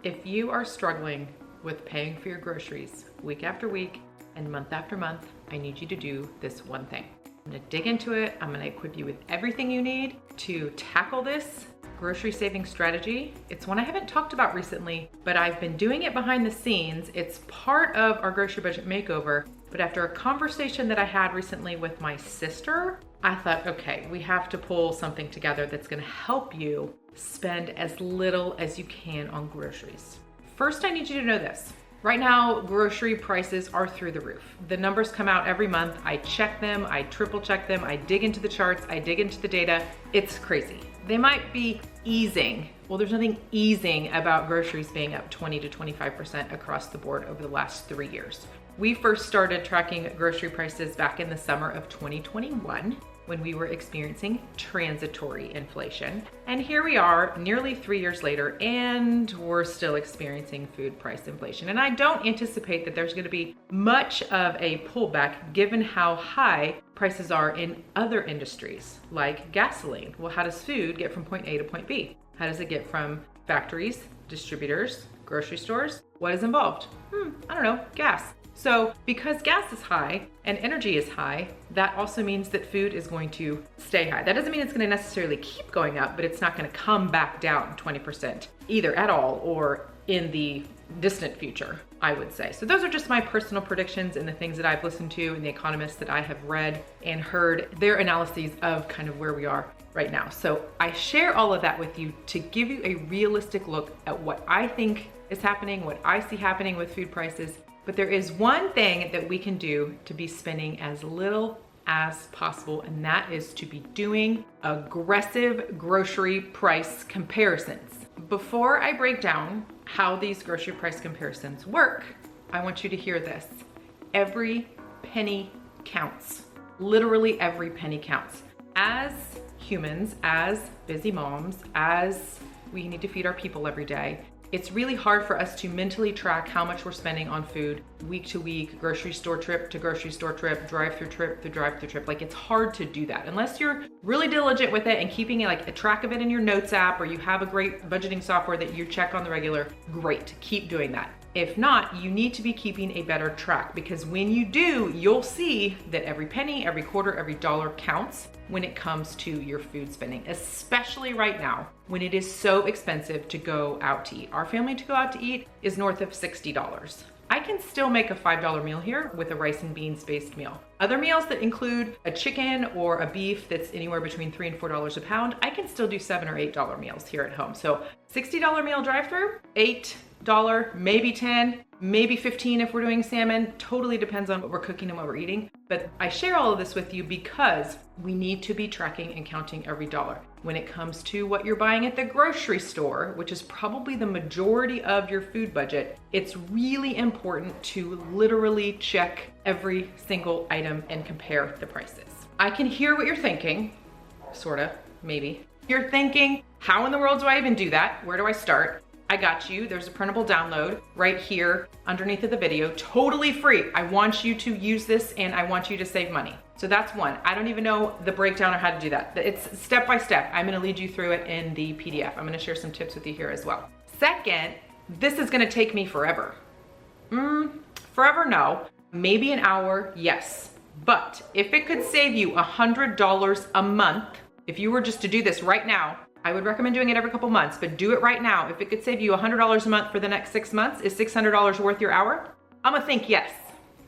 If you are struggling with paying for your groceries week after week and month after month, I need you to do this one thing. I'm gonna dig into it. I'm gonna equip you with everything you need to tackle this grocery saving strategy. It's one I haven't talked about recently, but I've been doing it behind the scenes. It's part of our grocery budget makeover. But after a conversation that I had recently with my sister, I thought, okay, we have to pull something together that's gonna help you spend as little as you can on groceries. First, I need you to know this. Right now, grocery prices are through the roof. The numbers come out every month. I check them, I triple check them, I dig into the charts, I dig into the data. It's crazy. They might be easing. Well, there's nothing easing about groceries being up 20 to 25% across the board over the last 3 years. We first started tracking grocery prices back in the summer of 2021 when we were experiencing transitory inflation. And here we are nearly 3 years later, and we're still experiencing food price inflation. And I don't anticipate that there's gonna be much of a pullback given how high prices are in other industries like gasoline. Well, how does food get from point A to point B? How does it get from factories, distributors, grocery stores? What is involved? I don't know, gas. So because gas is high and energy is high, that also means that food is going to stay high. That doesn't mean it's gonna necessarily keep going up, but it's not gonna come back down 20% either at all or in the distant future, I would say. So those are just my personal predictions and the things that I've listened to and the economists that I have read and heard their analyses of kind of where we are right now. So I share all of that with you to give you a realistic look at what I think is happening, what I see happening with food prices. But there is one thing that we can do to be spending as little as possible, and that is to be doing aggressive grocery price comparisons. Before I break down how these grocery price comparisons work, I want you to hear this. Every penny counts. Literally every penny counts. As humans, as busy moms, as we need to feed our people every day, it's really hard for us to mentally track how much we're spending on food week to week, grocery store trip to grocery store trip, drive-through trip to drive-through trip. Like, it's hard to do that unless you're really diligent with it and keeping like a track of it in your notes app, or you have a great budgeting software that you check on the regular. Great, keep doing that. If not, you need to be keeping a better track, because when you do, you'll see that every penny, every quarter, every dollar counts when it comes to your food spending, especially right now when it is so expensive to go out to eat. Our family to go out to eat is north of $60. I can still make a $5 meal here with a rice and beans based meal. Other meals that include a chicken or a beef that's anywhere between $3 and $4 a pound, I can still do $7 or $8 meals here at home. So $60 meal drive-through, $8, maybe 10, maybe 15 if we're doing salmon. Totally depends on what we're cooking and what we're eating. But I share all of this with you because we need to be tracking and counting every dollar. When it comes to what you're buying at the grocery store, which is probably the majority of your food budget, it's really important to literally check every single item and compare the prices. I can hear what you're thinking, sorta, maybe. You're thinking, how in the world do I even do that? Where do I start? I got you. There's a printable download right here underneath of the video, totally free. I want you to use this and I want you to save money. So that's one. I don't even know the breakdown or how to do that. It's step by step. I'm gonna lead you through it in the PDF. I'm gonna share some tips with you here as well. Second, this is gonna take me forever. Forever, no. Maybe an hour, yes. But if it could save you $100 a month, if you were just to do this right now, I would recommend doing it every couple months, but do it right now. If it could save you $100 a month for the next 6 months, is $600 worth your hour? I'm gonna think yes.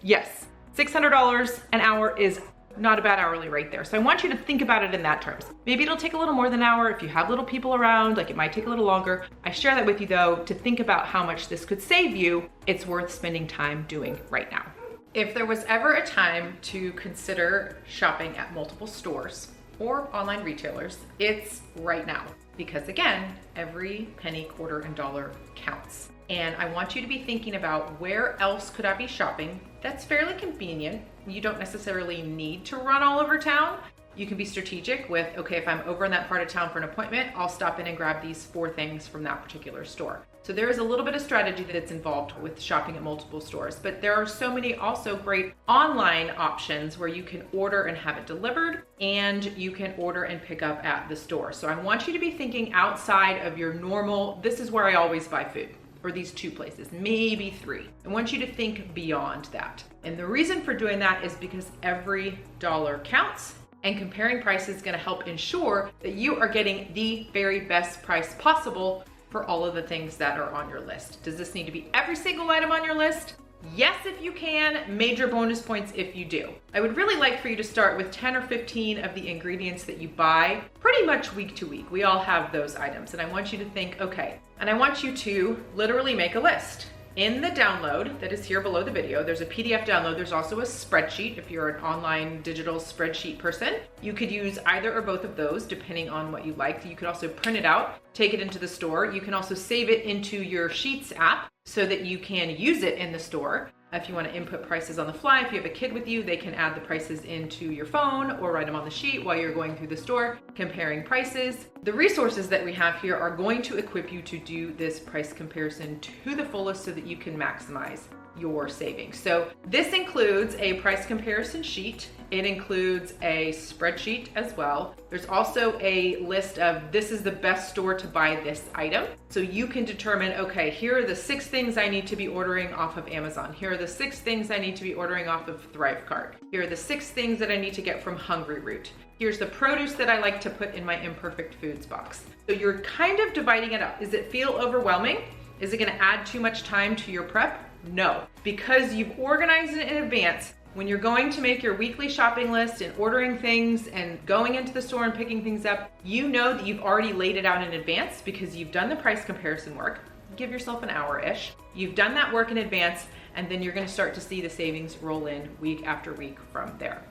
Yes, $600 an hour is not a bad hourly rate there. So I want you to think about it in that terms. Maybe it'll take a little more than an hour if you have little people around, like it might take a little longer. I share that with you though, to think about how much this could save you. It's worth spending time doing right now. If there was ever a time to consider shopping at multiple stores or online retailers, it's right now. Because again, every penny, quarter, and dollar counts. And I want you to be thinking about where else could I be shopping that's fairly convenient. You don't necessarily need to run all over town. You can be strategic with, okay, if I'm over in that part of town for an appointment, I'll stop in and grab these 4 things from that particular store. So there is a little bit of strategy that's involved with shopping at multiple stores, but there are so many also great online options where you can order and have it delivered, and you can order and pick up at the store. So I want you to be thinking outside of your normal, this is where I always buy food. or these 2 places, maybe 3. I want you to think beyond that. And the reason for doing that is because every dollar counts, and comparing prices is gonna help ensure that you are getting the very best price possible for all of the things that are on your list. Does this need to be every single item on your list? Yes, if you can. Major bonus points if you do. I would really like for you to start with 10 or 15 of the ingredients that you buy pretty much week to week. We all have those items, and I want you to think, okay, and I want you to literally make a list. In the download that is here below the video, there's a PDF download. There's also a spreadsheet. If you're an online digital spreadsheet person, you could use either or both of those depending on what you like. You could also print it out, take it into the store. You can also save it into your Sheets app so that you can use it in the store. If you want to input prices on the fly, if you have a kid with you, they can add the prices into your phone or write them on the sheet while you're going through the store, comparing prices. The resources that we have here are going to equip you to do this price comparison to the fullest so that you can maximize your savings. So this includes a price comparison sheet. It includes a spreadsheet as well. There's also a list of this is the best store to buy this item. So you can determine, okay, here are the 6 things I need to be ordering off of Amazon. Here are the 6 things I need to be ordering off of Thrivecart. Here are the 6 things that I need to get from Hungry Root. Here's the produce that I like to put in my imperfect foods box. So you're kind of dividing it up. Does it feel overwhelming? Is it gonna add too much time to your prep? No, because you've organized it in advance. When you're going to make your weekly shopping list and ordering things and going into the store and picking things up, you know that you've already laid it out in advance because you've done the price comparison work. Give yourself an hour-ish. You've done that work in advance, and then you're gonna start to see the savings roll in week after week from there.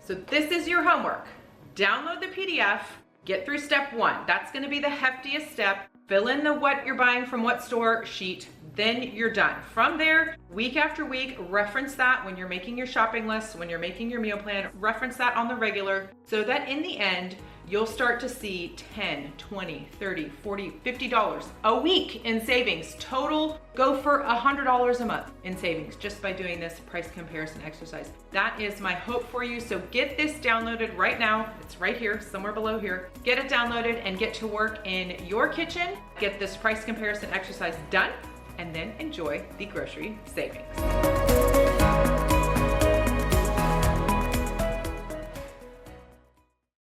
So this is your homework. Download the PDF, get through step 1. That's gonna be the heftiest step. Fill in the what you're buying from what store sheet, then you're done. From there, week after week, reference that when you're making your shopping list, when you're making your meal plan, reference that on the regular so that in the end, you'll start to see $10, $20, $30, $40, $50 a week in savings. Total, go for $100 a month in savings just by doing this price comparison exercise. That is my hope for you. So get this downloaded right now. It's right here, somewhere below here. Get it downloaded and get to work in your kitchen. Get this price comparison exercise done and then enjoy the grocery savings.